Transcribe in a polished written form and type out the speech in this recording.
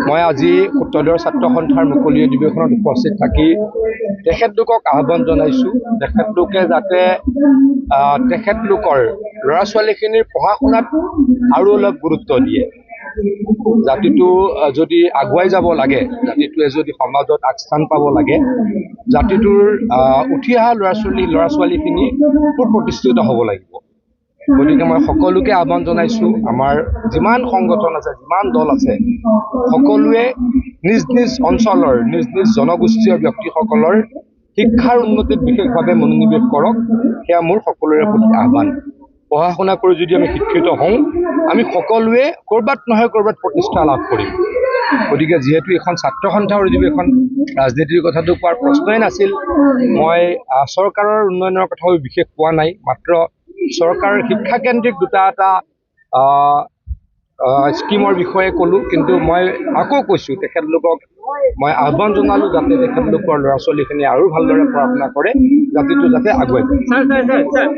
মই আজি উত্তৰদৰ ছাত্ৰ সন্থাৰ মুকলি অধিৱেশনত উপস্থিত থাকি তেখেতলোকক আহ্বান জনাইছোঁ তেখেতলোকে যাতে তেখেতলোকৰ ল'ৰা ছোৱালীখিনিৰ পঢ়া শুনাত আৰু অলপ গুৰুত্ব দিয়ে। জাতিটো যদি আগুৱাই যাব লাগে, জাতিটোৱে যদি সমাজত আগস্থান পাব লাগে, জাতিটোৰ উঠি অহা ল'ৰা ছোৱালীখিনি সুপ্ৰতিষ্ঠিত হ'ব লাগিব। গতিকে মই সকলোকে আহ্বান জনাইছোঁ, আমাৰ যিমান সংগঠন আছে, যিমান দল আছে, সকলোৱে নিজ নিজ অঞ্চলৰ নিজ নিজ জনগোষ্ঠীয় ব্যক্তিসকলৰ শিক্ষাৰ উন্নতিত বিশেষভাৱে মনোনিৱেশ কৰক। সেয়া মোৰ সকলোৰে প্ৰতি আহ্বান। পঢ়া শুনা কৰি যদি আমি শিক্ষিত হওঁ, আমি সকলোৱে ক'ৰবাত নহয় ক'ৰবাত প্ৰতিষ্ঠা লাভ কৰিম। গতিকে যিহেতু এখন ছাত্ৰ সন্থাৰ অধিৱেশন, ৰাজনীতিৰ কথাটো কোৱাৰ প্ৰশ্নই নাছিল। মই চৰকাৰৰ উন্নয়নৰ কথাও বিশেষ কোৱা নাই, মাত্ৰ চৰকাৰৰ শিক্ষাকেন্দ্ৰিক দুটা এটা স্কিমৰ বিষয়ে ক'লোঁ। কিন্তু মই আকৌ কৈছোঁ, তেখেতলোকক মই আহ্বান জনালোঁ যাতে তেখেতলোকৰ ল'ৰা ছোৱালীখিনি আৰু ভালদৰে পঢ়া শুনা কৰে, জাতিটো যাতে আগুৱাই যায়।